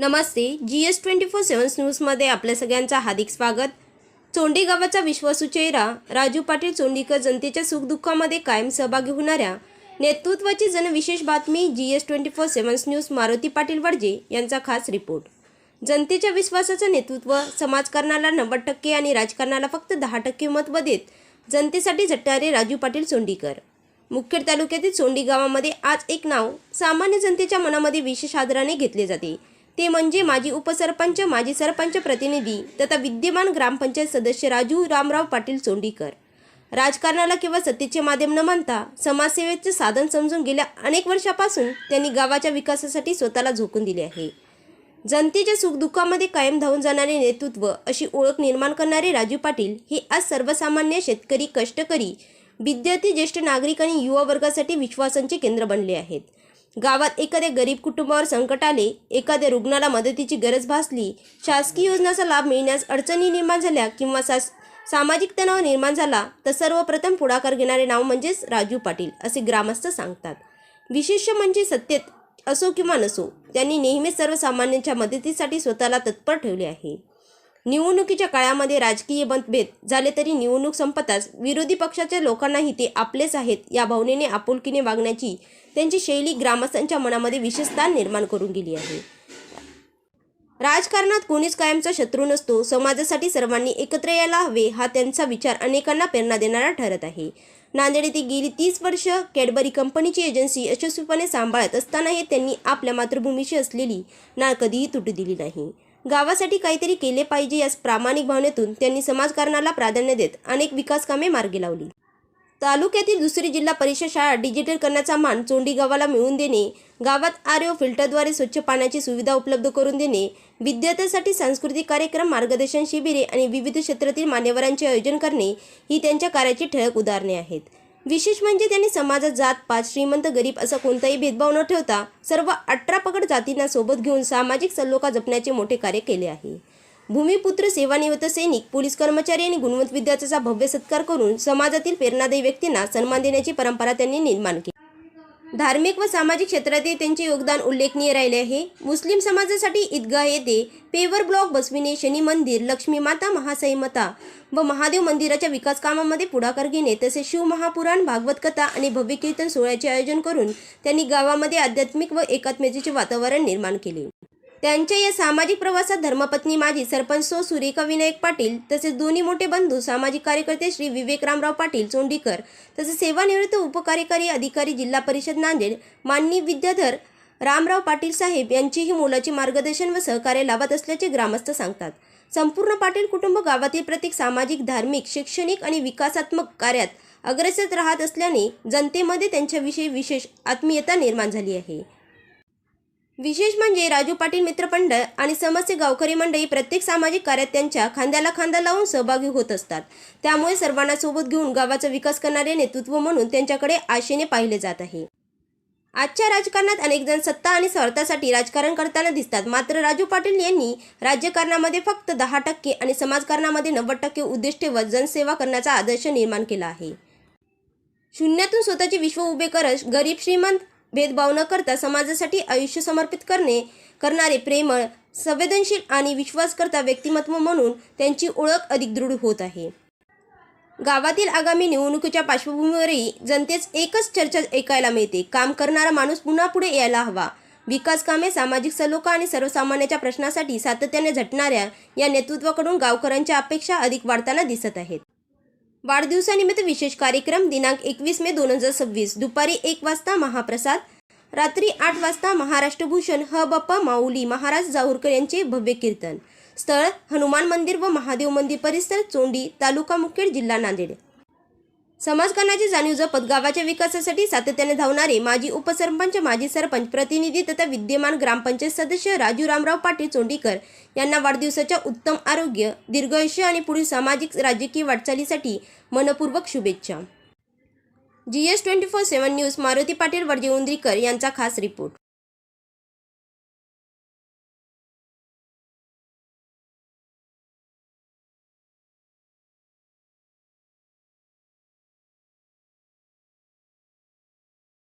नमस्ते. GS24/7 न्यूजमध्ये आपल्या सगळ्यांचं हार्दिक स्वागत. चोंडी गावाचा विश्वासू चेहरा राजू पाटील चोंडीकर जनतेच्या सुखदुःखामध्ये कायम सहभागी होणाऱ्या नेतृत्वाची जनविशेष बातमी. GS24/7 न्यूज मारुती पाटील वडजे यांचा खास रिपोर्ट. जनतेच्या विश्वासाचं नेतृत्व, समाजकारणाला 90% आणि राजकारणाला फक्त 10% महत्त्व देत जनतेसाठी झटणारे राजू पाटील चोंडीकर. मुखेड तालुक्यातील चोंडी गावामध्ये आज एक नाव सामान्य जनतेच्या मनामध्ये विशेष आदराने घेतले जाते. ते म्हणजे माजी उपसरपंच, माजी सरपंच प्रतिनिधी तथा विद्यमान ग्रामपंचायत सदस्य राजू रामराव पाटील चोंडीकर. राजकारणाला केवळ सत्तेचे माध्यम न मानता समाजसेवेचे साधन समजून गेल्या अनेक वर्षापासून त्यांनी गावाच्या विकासासाठी स्वतःला झोकून दिले आहे. जनतेच्या सुखदुःखामध्ये कायम धावून जाणारे नेतृत्व अशी ओळख निर्माण करणारे राजू पाटील हे आज सर्वसामान्य शेतकरी, कष्टकरी, विद्यार्थी, ज्येष्ठ नागरिक आणि युवा वर्गासाठी विश्वासांचे केंद्र बनले आहेत. गावात एखाद्या गरीब कुटुंबावर संकट आले, एखाद्या रुग्णाला मदतीची गरज भासली, शासकीय योजनांचा लाभ मिळण्यास अडचणी निर्माण झाल्या किंवा सामाजिक तणाव निर्माण झाला तर सर्वप्रथम पुढाकार घेणारे नाव म्हणजेच राजू पाटील असे ग्रामस्थ सांगतात. विशेष म्हणजे सत्तेत असो किंवा नसो, त्यांनी नेहमीच सर्वसामान्यांच्या मदतीसाठी स्वतःला तत्पर ठेवले आहे. निवडणुकीच्या काळामध्ये राजकीय मतभेद झाले तरी निवडणूक संपताच विरोधी पक्षाच्या लोकांनाही ते आपलेच आहेत या भावनेने आपुलकीने वागण्याची त्यांची शैली ग्रामस्थांच्या मनामध्ये विशेष स्थान निर्माण करून गेली आहे. राजकारणात कोणीच कायमचा शत्रू नसतो, समाजासाठी सर्वांनी एकत्र यायला हवे हा त्यांचा विचार अनेकांना प्रेरणा देणारा ठरत आहे. नांदेड येथे गेली 30 वर्ष कॅडबरी कंपनीची एजन्सी यशस्वीपणे सांभाळत असतानाही त्यांनी आपल्या मातृभूमीशी असलेली नाळ कधीही तुटू दिली नाही. गावासाठी काहीतरी केले पाहिजे या प्रामाणिक भावनेतून त्यांनी समाजकारणाला प्राधान्य देत अनेक विकास कामे मार्गी लावली. तालुक्यातील दुसरी जिल्हा परिषद शाळा डिजिटल करण्याचा मान चोंडी गावाला मिळवून देणे, गावात आरओ फिल्टरद्वारे स्वच्छ पाण्याची सुविधा उपलब्ध करून देणे, विद्यार्थ्यांसाठी सांस्कृतिक कार्यक्रम, मार्गदर्शन शिबिरे आणि विविध क्षेत्रातील मान्यवरांचे आयोजन करणे ही त्यांच्या कार्याची ठळक उदाहरणे आहेत. विशेष म्हणजे त्यांनी समाजात जात पात, श्रीमंत, गरीब असा कोणताही भेदभाव न ठेवता सर्व 18 पगड जातींना सोबत घेऊन सामाजिक सलोखा जपण्याचे मोठे कार्य केले आहे. भूमिपुत्र, सेवानिवृत्त सैनिक, पोलीस कर्मचारी आणि गुणवंत विद्यार्थ्यांचा भव्य सत्कार करून समाजातील प्रेरणादायी व्यक्तींना सन्मान देण्याची परंपरा त्यांनी निर्माण केली. धार्मिक व सामाजिक क्षेत्रातही त्यांचे योगदान उल्लेखनीय राहिले आहे. मुस्लिम समाजासाठी ईदगाह येथे पेवर ब्लॉक बसविणे, शनी मंदिर, लक्ष्मी माता, महासैमता व महादेव मंदिराच्या विकास कामामध्ये पुढाकार घेणे, तसेच शिवमहापुराण, भागवत कथा आणि भव्य कीर्तन सोहळ्याचे आयोजन करून त्यांनी गावामध्ये आध्यात्मिक व एकात्मतेचे वातावरण निर्माण केले. त्यांच्या या सामाजिक प्रवासात धर्मपत्नी माजी सरपंच सौ सुरेखा विनायक पाटील, तसेच दोन्ही मोठे बंधू सामाजिक कार्यकर्ते श्री विवेक रामराव पाटील चोंडीकर, तसेच सेवानिवृत्त उपकार्यकारी अधिकारी जिल्हा परिषद नांदेड माननीय विद्याधर रामराव पाटील साहेब यांचीही मोलाची मार्गदर्शन व सहकार्य लाभत असल्याचे ग्रामस्थ सांगतात. संपूर्ण पाटील कुटुंब गावातील प्रत्येक सामाजिक, धार्मिक, शैक्षणिक आणि विकासात्मक कार्यात अग्रेसर राहत असल्याने जनतेमध्ये त्यांच्याविषयी विशेष आत्मीयता निर्माण झाली आहे. विशेष म्हणजे राजू पाटील मित्रमंडळ आणि समस्त गावकरी मंडळी प्रत्येक सामाजिक कार्यात त्यांच्या खांद्याला खांदा लावून सहभागी होत असतात. त्यामुळे सर्वांना सोबत घेऊन गावाचा विकास करणारे नेतृत्व म्हणून त्यांच्याकडे आशेने पाहिले जात आहे. आजच्या राजकारणात अनेक जण सत्ता आणि स्वार्थासाठी राजकारण करताना दिसतात, मात्र राजू पाटील यांनी राज्यकारणामध्ये फक्त 10% आणि समाजकारणामध्ये 90% उद्देश ठेवत जनसेवा करण्याचा आदर्श निर्माण केला आहे. शून्यातून स्वतःचे विश्व उभे करत गरीब श्रीमंत भेदभाव न करता समाजासाठी आयुष्य समर्पित करणारे प्रेमळ, संवेदनशील आणि विश्वासकर्ता व्यक्तिमत्व म्हणून त्यांची ओळख अधिक दृढ होत आहे. गावातील आगामी निवडणुकीच्या पार्श्वभूमीवरही जनतेच एकच चर्चा ऐकायला मिळते, काम करणारा माणूस पुन्हा पुढे यायला हवा. विकास कामे, सामाजिक सलोखा आणि सर्वसामान्यांच्या प्रश्नासाठी सातत्याने झटणाऱ्या या नेतृत्वाकडून गावकऱ्यांच्या अपेक्षा अधिक वाढताना दिसत आहेत. वाढदिवसानिमित्त विशेष कार्यक्रम दिनांक 21 मे 2026 दुपारी 1 वाजता महाप्रसाद, रात्री 8 वाजता महाराष्ट्रभूषण ह. बाप्पा माऊली महाराज जाऊरकर यांचे भव्य कीर्तन. स्थळ हनुमान मंदिर व महादेव मंदिर परिसर, चोंडी, तालुका मुखेड, जिल्हा नांदेड. समाजकारणाची जाणीव जपत गावाच्या विकासासाठी सातत्याने धावणारे माजी उपसरपंच, माजी सरपंच प्रतिनिधी तथा विद्यमान ग्रामपंचायत सदस्य राजू रामराव पाटील चोंडीकर यांना वाढदिवसाच्या उत्तम आरोग्य, दीर्घायुष्य आणि पुढील सामाजिक राजकीय वाटचालीसाठी मनपूर्वक शुभेच्छा. GS24/7 न्यूज मारुती पाटील वडजे उंद्रीकर यांचा खास रिपोर्ट.